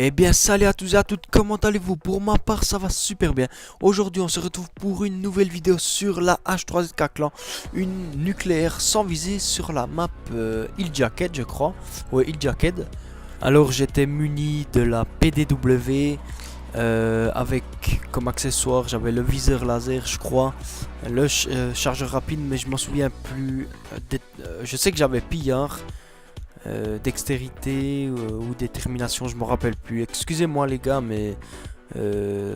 Eh bien, salut à tous et à toutes, comment allez-vous? Pour ma part, ça va super bien. Aujourd'hui, on se retrouve pour une nouvelle vidéo sur la H3ZK Clan, une nucléaire sans visée sur la map Hill Jacket, je crois. Ouais, Hill Jacket. Alors, j'étais muni de la PDW avec comme accessoire, j'avais le viseur laser, je crois, le chargeur rapide, mais je m'en souviens plus. Je sais que j'avais pillard. Dextérité ou détermination, je me rappelle plus. Excusez-moi les gars, mais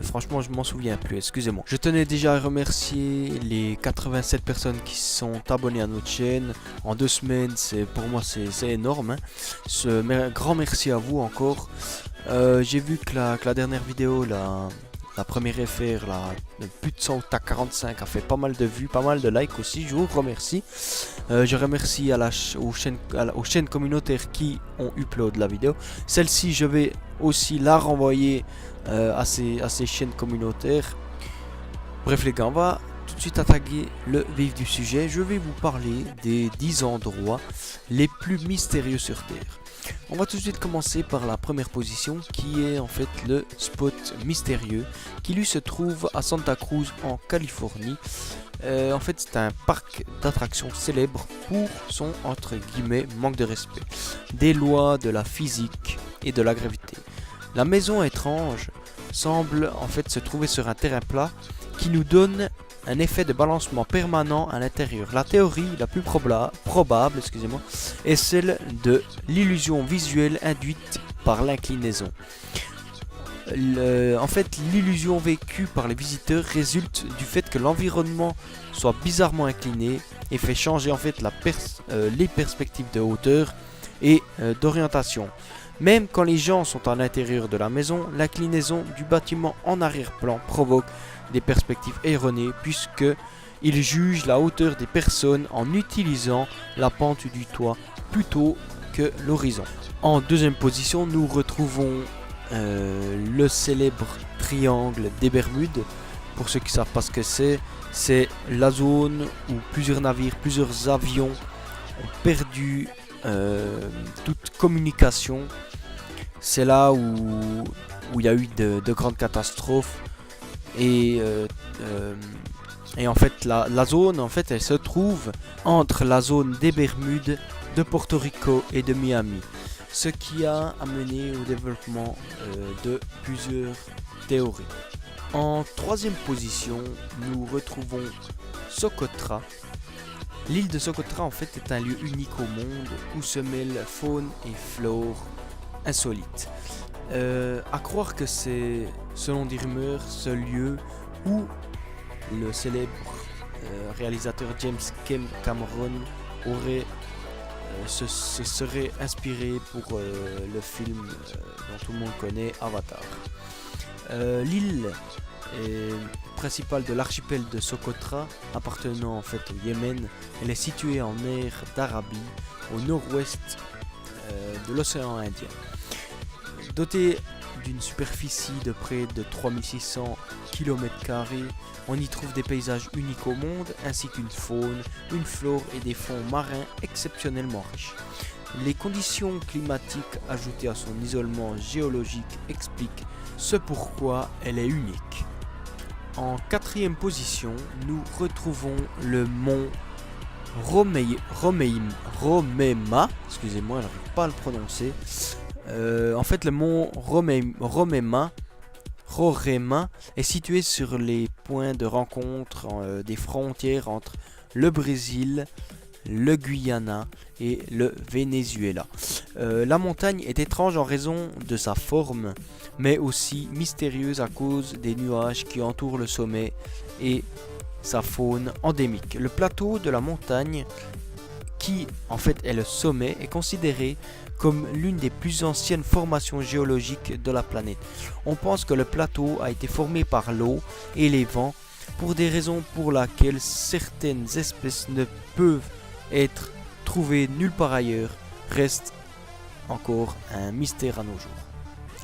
franchement je m'en souviens plus, excusez-moi. Je tenais déjà à remercier les 87 personnes qui sont abonnées à notre chaîne en 2 semaines. Pour moi c'est énorme, hein. Grand merci à vous encore. J'ai vu que la dernière vidéo, la première FR, plus de 100 à 45, a fait pas mal de vues, pas mal de likes aussi. Je vous remercie. Je remercie aux chaînes communautaires qui ont upload la vidéo. Celle-ci, je vais aussi la renvoyer à ces chaînes communautaires. Bref les gars, on va tout de suite attaquer le vif du sujet. Je vais vous parler des 10 endroits les plus mystérieux sur Terre. On va tout de suite commencer par la première position, qui est en fait le spot mystérieux qui lui se trouve à Santa Cruz en Californie. En fait c'est un parc d'attractions célèbre pour son entre guillemets manque de respect des lois de la physique et de la gravité. La maison étrange semble en fait se trouver sur un terrain plat qui nous donne un effet de balancement permanent à l'intérieur. La théorie la plus probable, est celle de l'illusion visuelle induite par l'inclinaison. En fait, l'illusion vécue par les visiteurs résulte du fait que l'environnement soit bizarrement incliné et fait changer en fait les perspectives de hauteur et d'orientation. Même quand les gens sont à l'intérieur de la maison, l'inclinaison du bâtiment en arrière-plan provoque des perspectives erronées puisque il juge la hauteur des personnes en utilisant la pente du toit plutôt que l'horizon. En deuxième position, nous retrouvons le célèbre triangle des Bermudes. Pour ceux qui ne savent pas ce que c'est la zone où plusieurs navires, plusieurs avions ont perdu toute communication. C'est là où il y a eu de grandes catastrophes. Et en fait la zone en fait elle se trouve entre la zone des Bermudes, de Porto Rico et de Miami, ce qui a amené au développement de plusieurs théories. En troisième position, nous retrouvons Socotra. L'île de Socotra en fait est un lieu unique au monde où se mêlent faune et flore insolites. À croire que c'est, selon des rumeurs, ce lieu où le célèbre réalisateur James Cameron se serait inspiré pour le film dont tout le monde connaît, Avatar. L'île principale de l'archipel de Socotra, appartenant en fait au Yémen, elle est située en mer d'Arabie, au nord-ouest de l'océan Indien. Dotée d'une superficie de près de 3600 km², on y trouve des paysages uniques au monde, ainsi qu'une faune, une flore et des fonds marins exceptionnellement riches. Les conditions climatiques ajoutées à son isolement géologique expliquent ce pourquoi elle est unique. En quatrième position, nous retrouvons le mont Roraima, excusez-moi, je n'arrive pas à le prononcer. En fait, le mont Roraima est situé sur les points de rencontre des frontières entre le Brésil, le Guyana et le Venezuela. La montagne est étrange en raison de sa forme, mais aussi mystérieuse à cause des nuages qui entourent le sommet et sa faune endémique. Le plateau de la montagne, qui en fait est le sommet, est considéré comme l'une des plus anciennes formations géologiques de la planète. On pense que le plateau a été formé par l'eau et les vents, pour des raisons pour lesquelles certaines espèces ne peuvent être trouvées nulle part ailleurs, reste encore un mystère à nos jours.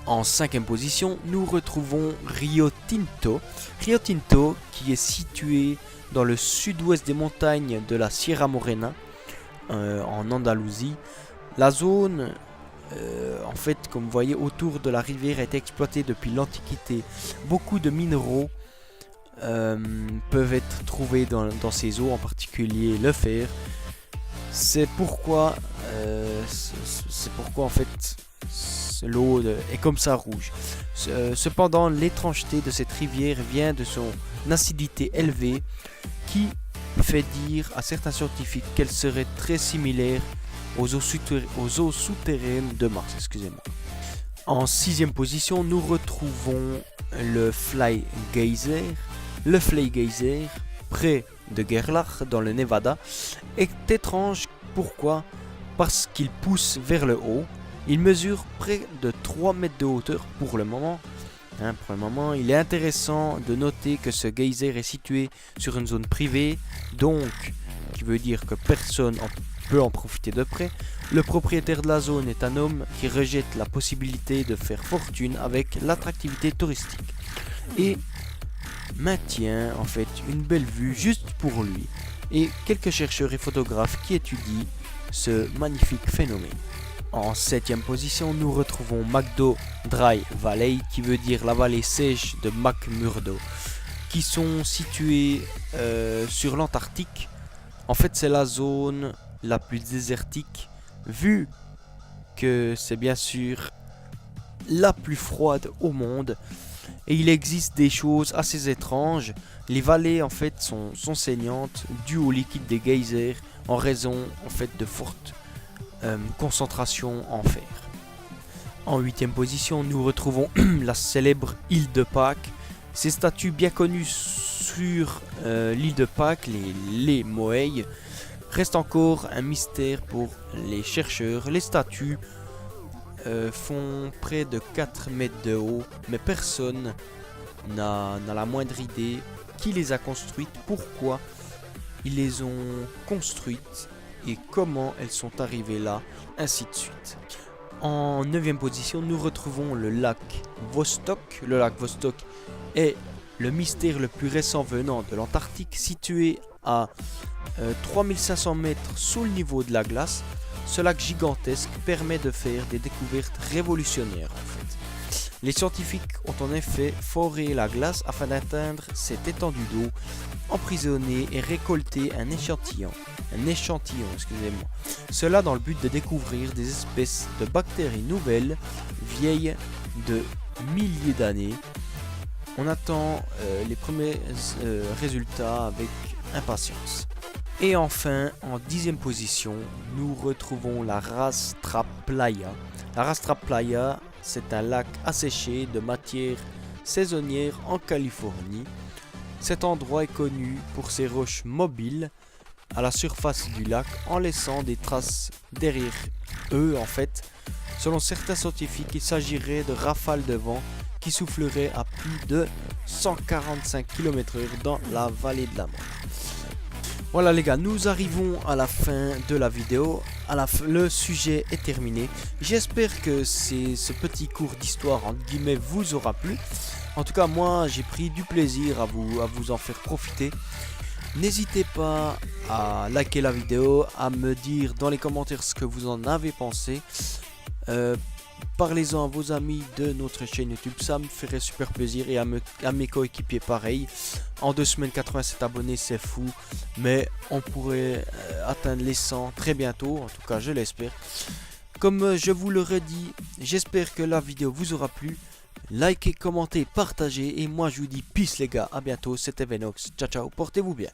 En cinquième position, nous retrouvons Rio Tinto. Rio Tinto, qui est situé dans le sud-ouest des montagnes de la Sierra Morena, en Andalousie. La zone en fait, comme vous voyez, autour de la rivière a été exploité depuis l'Antiquité. Beaucoup de minéraux peuvent être trouvés dans ces eaux, en particulier le fer. C'est pourquoi en fait l'eau est comme ça rouge. Cependant, l'étrangeté de cette rivière vient de son acidité élevée qui fait dire à certains scientifiques qu'elle serait très similaire aux eaux souterraines de Mars. Excusez-moi. En 6e position, nous retrouvons le Fly Geyser. Le Fly Geyser, près de Gerlach, dans le Nevada, est étrange. Pourquoi? Parce qu'il pousse vers le haut. Il mesure près de 3 mètres de hauteur pour le moment. Il est intéressant de noter que ce geyser est situé sur une zone privée, donc qui veut dire que personne peut en profiter de près. Le propriétaire de la zone est un homme qui rejette la possibilité de faire fortune avec l'attractivité touristique et maintient en fait une belle vue juste pour lui et quelques chercheurs et photographes qui étudient ce magnifique phénomène. En 7e position, nous retrouvons McMurdo Dry Valley, qui veut dire la vallée sèche de McMurdo, qui sont situés sur l'Antarctique. En fait, c'est la zone la plus désertique, vu que c'est bien sûr la plus froide au monde. Et il existe des choses assez étranges. Les vallées en fait sont saignantes dû au liquide des geysers en raison en fait de fortes concentration en fer. En 8e position, nous retrouvons la célèbre île de Pâques. Ces statues bien connues sur l'île de Pâques, les Moai, restent encore un mystère pour les chercheurs. Les statues font près de 4 mètres de haut, mais personne n'a la moindre idée qui les a construites, pourquoi ils les ont construites et comment elles sont arrivées là, ainsi de suite. En 9e position, nous retrouvons le lac Vostok. Le lac Vostok est le mystère le plus récent venant de l'Antarctique, situé à 3500 mètres sous le niveau de la glace. Ce lac gigantesque permet de faire des découvertes révolutionnaires en fait. Les scientifiques ont en effet foré la glace afin d'atteindre cette étendue d'eau, emprisonner et récolter un échantillon, excusez-moi. Cela dans le but de découvrir des espèces de bactéries nouvelles, vieilles de milliers d'années. On attend les premiers résultats avec impatience. Et enfin, en 10e position, nous retrouvons la Rastra Playa. La Rastra Playa, c'est un lac asséché de matière saisonnière en Californie. Cet endroit est connu pour ses roches mobiles à la surface du lac en laissant des traces derrière eux en fait. Selon certains scientifiques, il s'agirait de rafales de vent qui souffleraient à plus de 145 km/h dans la vallée de la mort. Voilà les gars, nous arrivons à la fin de la vidéo. Le sujet est terminé. J'espère que ce petit cours d'histoire entre guillemets vous aura plu. En tout cas, moi j'ai pris du plaisir à vous en faire profiter. N'hésitez pas à liker la vidéo, à me dire dans les commentaires ce que vous en avez pensé. Parlez-en à vos amis de notre chaîne YouTube, ça me ferait super plaisir, et à mes coéquipiers pareil. En 2 semaines 87 abonnés, c'est fou, mais on pourrait atteindre les 100 très bientôt, en tout cas je l'espère. Comme je vous le redis, j'espère que la vidéo vous aura plu. Likez, commentez, partagez, et moi je vous dis peace les gars, à bientôt, c'était Venox, ciao ciao, portez-vous bien.